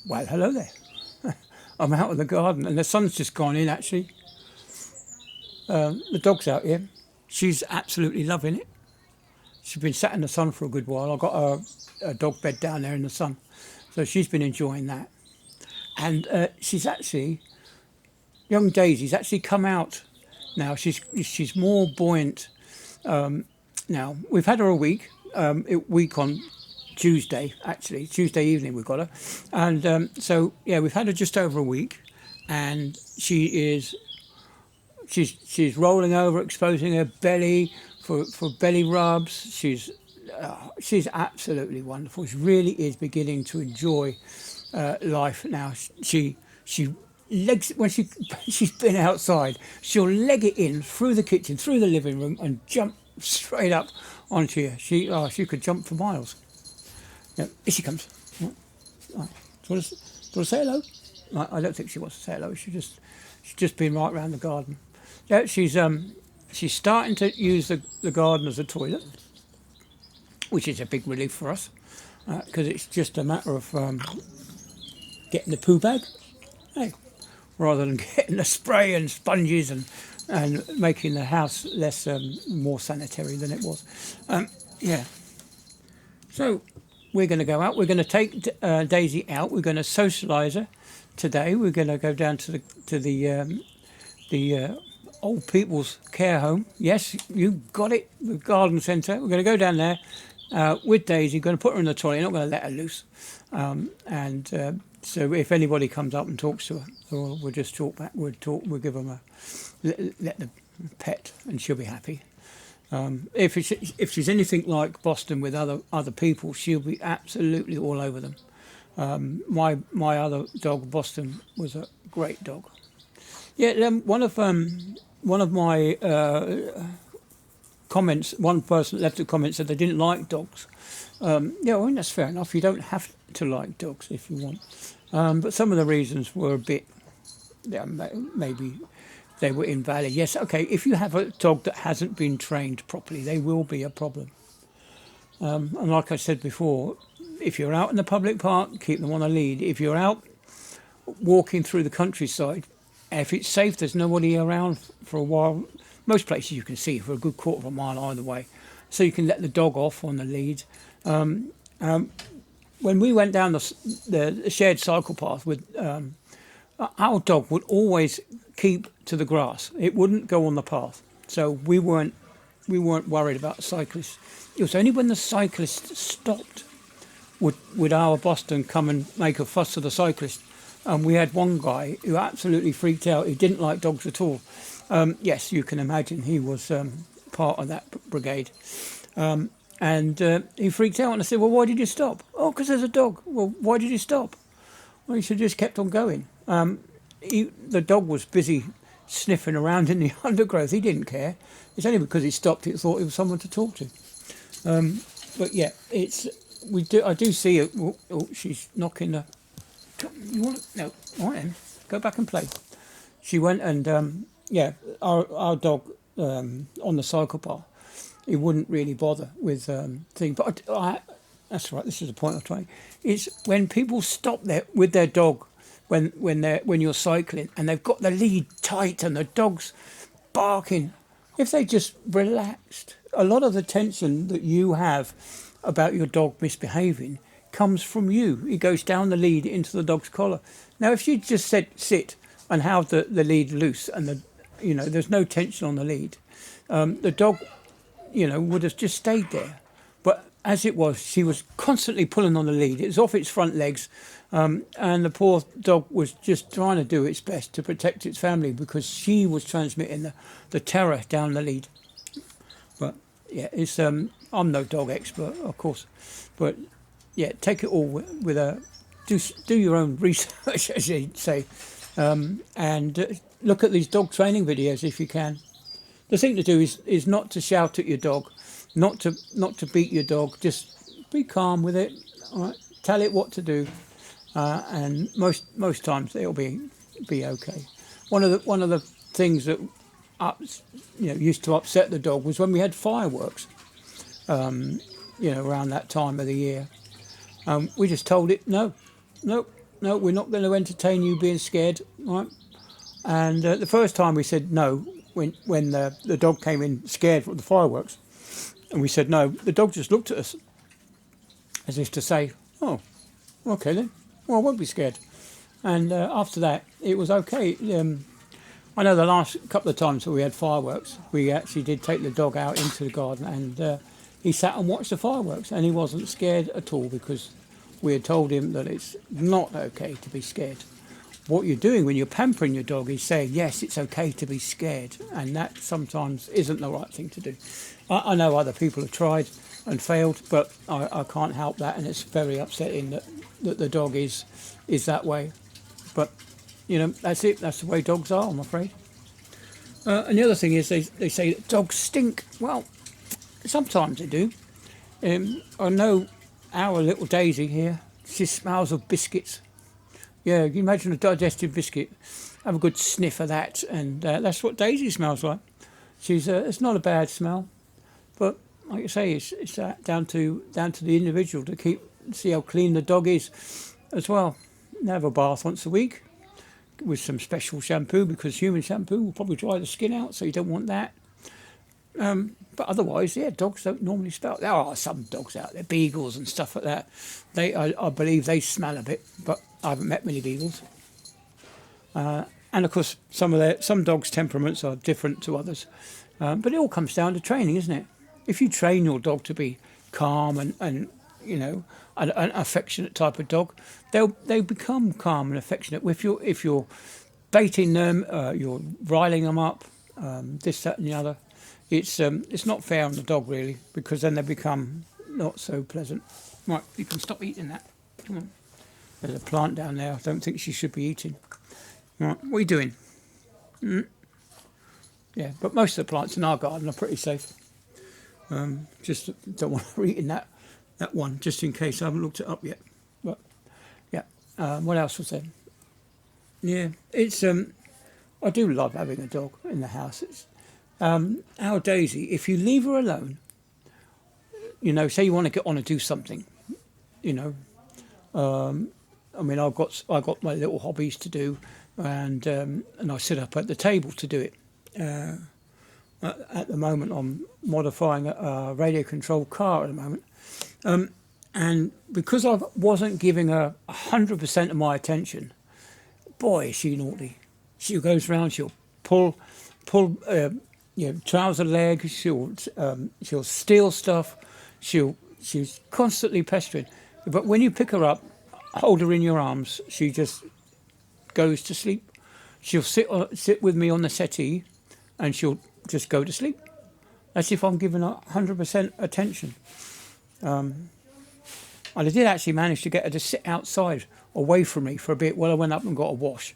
Well, hello there. I'm out in the garden and the sun's just gone in actually. The dog's out here. She's absolutely loving it. She's been sat in the sun for a good while. I've got a dog bed down there in the sun. So she's been enjoying that. And she's actually, young Daisy's actually come out now. She's more buoyant now. We've had her a week, week on Tuesday, actually. Tuesday evening we got her. And so, yeah, we've had her just over a week. And she's rolling over, exposing her belly for belly rubs. She's absolutely wonderful. She really is beginning to enjoy life now. She legs when she's been outside. She'll leg it in through the kitchen, through the living room, and jump straight up onto you. She could jump for miles. Yeah, here she comes. Right. Do you want to say hello? I don't think she wants to say hello. She's just been right round the garden. Yeah, she's starting to use the garden as a toilet, which is a big relief for us because it's just a matter of getting the poo bag, hey, rather than getting the spray and sponges and making the house less more sanitary than it was. Yeah. So we're going to go out. We're going to take Daisy out. We're going to socialise her today. We're going to go down to the old people's care home. Yes, you got it. The garden centre. We're going to go down there with Daisy. Going to put her in the toilet. Not going to let her loose. So if anybody comes up and talks to her, we'll just talk back. We'll give them let the pet, and she'll be happy. If she's anything like Boston with other people, she'll be absolutely all over them. My other dog, Boston, was a great dog. Yeah, one of my comments, one person left a comment said they didn't like dogs. Yeah, well, that's fair enough. You don't have to like dogs if you want. But some of the reasons were a bit, maybe they were invalid. Yes, okay, if you have a dog that hasn't been trained properly, they will be a problem. And like I said before, if you're out in the public park, keep them on a lead. If you're out walking through the countryside, if it's safe, there's nobody around for a while. Most places you can see for a good quarter of a mile either way. So you can let the dog off on the lead. When we went down the shared cycle path with our dog would always keep to the grass. It wouldn't go on the path. So we weren't worried about cyclists. It was only when the cyclist stopped would our Boston come and make a fuss of the cyclist. We had one guy who absolutely freaked out. He didn't like dogs at all. Yes, you can imagine he was part of that brigade. And he freaked out and I said, well, why did you stop? Oh, because there's a dog. Well, why did you stop? Well, he should have just kept on going. The dog was busy sniffing around in the undergrowth. He didn't care. It's only because he stopped it thought it was someone to talk to. But yeah, I do see it. Oh, she's knocking the... You want no? All right then, go back and play. She went and yeah, our dog on the cycle path, he wouldn't really bother with things. But that's right. This is the point I'm trying. It's when people stop there with their dog when you're cycling and they've got the lead tight and the dog's barking. If they just relaxed, a lot of the tension that you have about your dog misbehaving comes from you. It goes down the lead into the dog's collar. Now, if you just said sit and have the lead loose and there's no tension on the lead, the dog, would have just stayed there. But as it was, she was constantly pulling on the lead. It was off its front legs, and the poor dog was just trying to do its best to protect its family because she was transmitting the terror down the lead. But yeah, it's I'm no dog expert, of course, but yeah, take it all with a do your own research, as you say, and look at these dog training videos if you can. The thing to do is not to shout at your dog, not to beat your dog. Just be calm with it. All right, tell it what to do, and most times it'll be okay. One of the things that used to upset the dog was when we had fireworks, around that time of the year. We just told it no, no, we're not going to entertain you being scared, right? And the first time we said no, when the dog came in scared from the fireworks, and we said no, the dog just looked at us as if to say, oh, okay then, well, I won't be scared. And after that, it was okay. I know the last couple of times that we had fireworks, we actually did take the dog out into the garden, and he sat and watched the fireworks, and he wasn't scared at all, because we had told him that it's not okay to be scared. What you're doing when you're pampering your dog is saying, yes, it's okay to be scared, and that sometimes isn't the right thing to do. I know other people have tried and failed, but I can't help that, and it's very upsetting that the dog is that way. But, you know, that's it. That's the way dogs are, I'm afraid. And the other thing is they say that dogs stink. Well, sometimes they do. I know our little Daisy here, she smells of biscuits. Yeah, you can imagine a digestive biscuit. Have a good sniff of that, and that's what Daisy smells like. It's not a bad smell, but like I say, it's down to the individual to see how clean the dog is as well. Have a bath once a week with some special shampoo, because human shampoo will probably dry the skin out, so you don't want that. But otherwise, yeah, dogs don't normally smell. There are some dogs out there, beagles and stuff like that. I believe they smell a bit, but I haven't met many beagles. And of course, some dogs' temperaments are different to others. But it all comes down to training, isn't it? If you train your dog to be calm and you know, an affectionate type of dog, they become calm and affectionate. If you're baiting them, you're riling them up, this, that, and the other. It's not fair on the dog really, because then they become not so pleasant. Right, you can stop eating that. Come on. There's a plant down there. I don't think she should be eating. Right, what are you doing? Yeah, but most of the plants in our garden are pretty safe. Just don't want her eating that one, just in case. I haven't looked it up yet. But yeah, what else was there? Yeah, it's I do love having a dog in the house. It's our Daisy, if you leave her alone, you know, say you want to get on and do something, you know, I mean, I got my little hobbies to do, and I sit up at the table to do it. At the moment, I'm modifying a radio-controlled car at the moment, and because I wasn't giving her 100% of my attention, boy, is she naughty. She goes round, she'll pull. Trouser leg. She'll steal stuff. She's constantly pestering. But when you pick her up, hold her in your arms, she just goes to sleep. She'll sit with me on the settee, and she'll just go to sleep. That's if I'm giving her 100% attention. And I did actually manage to get her to sit outside, away from me for a bit while I went up and got a wash.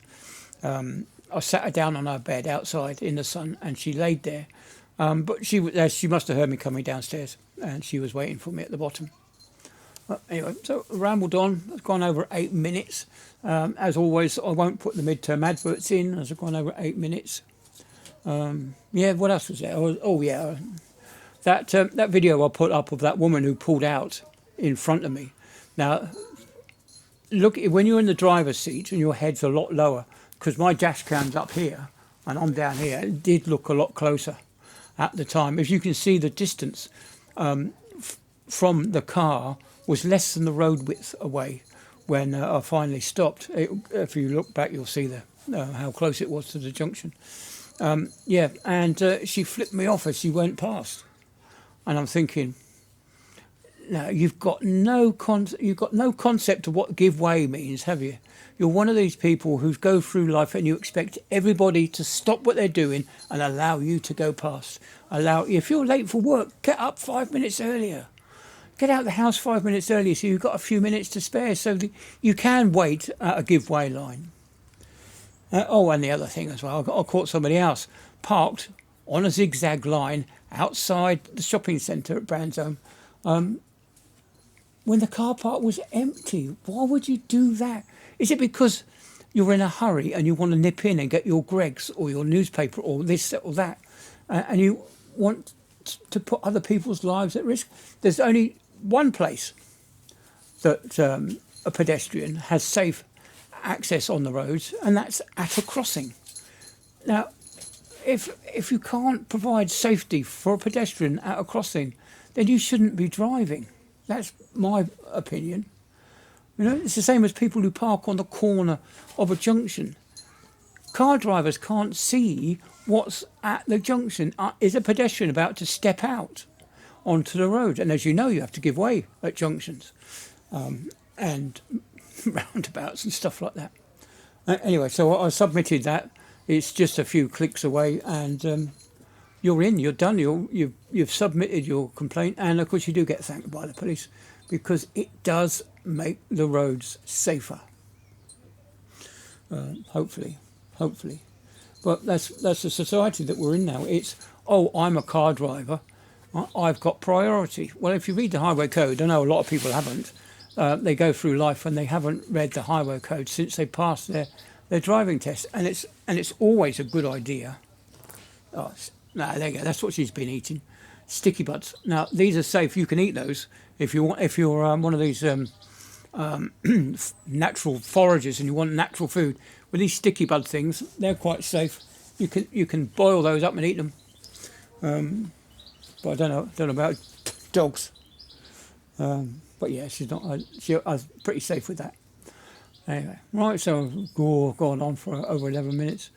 I sat her down on her bed outside in the sun, and she laid there. But she must have heard me coming downstairs, and she was waiting for me at the bottom. But anyway, so I rambled on. I've gone over 8 minutes. As always, I won't put the midterm adverts in, as I've gone over 8 minutes. Yeah, what else was there? That video I put up of that woman who pulled out in front of me. Now, look, when you're in the driver's seat and your head's a lot lower, because my dash cam's up here and I'm down here, it did look a lot closer at the time. As you can see, the distance from the car was less than the road width away when I finally stopped. If you look back, you'll see how close it was to the junction. She flipped me off as she went past. And I'm thinking, no, you've got no concept of what give way means, have you? You're one of these people who go through life and you expect everybody to stop what they're doing and allow you to go past. If you're late for work, get up 5 minutes earlier. Get out of the house 5 minutes earlier so you've got a few minutes to spare, so that you can wait at a give way line. And the other thing as well, I caught somebody else parked on a zigzag line outside the shopping centre at Brandsome when the car park was empty. Why would you do that? Is it because you're in a hurry and you want to nip in and get your Greggs or your newspaper or this or that, and you want to put other people's lives at risk? There's only one place that a pedestrian has safe access on the roads, and that's at a crossing. Now, if you can't provide safety for a pedestrian at a crossing, then you shouldn't be driving. That's my opinion. You know, it's the same as people who park on the corner of a junction. Car drivers can't see what's at the junction. Is a pedestrian about to step out onto the road? And as you know, you have to give way at junctions and roundabouts and stuff like that. Anyway, so I submitted that. It's just a few clicks away, and you're in. You're done. You've submitted your complaint, and of course you do get thanked by the police because it does make the roads safer. Hopefully. But that's the society that we're in now. It's, oh, I'm a car driver, I've got priority. Well, if you read the highway code, I know a lot of people haven't. They go through life and they haven't read the highway code since they passed their driving test, and it's always a good idea. Oh, there you go. That's what she's been eating, sticky buds. Now these are safe. You can eat those if you want. If you're one of these natural foragers and you want natural food, with these sticky bud things, they're quite safe. You can boil those up and eat them. But I don't know about dogs. But yeah, she's not. I was pretty safe with that. Anyway, right. So I've gone on for over 11 minutes.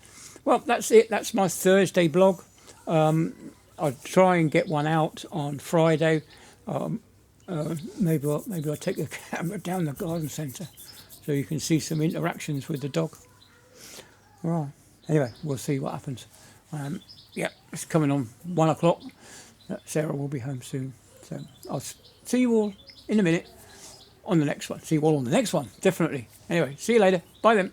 Well, that's it. That's my Thursday blog. I'll try and get one out on Friday. Maybe I'll take the camera down the garden centre so you can see some interactions with the dog. Right. Anyway, we'll see what happens. Yeah, it's coming on 1 o'clock. Sarah will be home soon. So I'll see you all in a minute on the next one. See you all on the next one, definitely. Anyway, see you later. Bye then.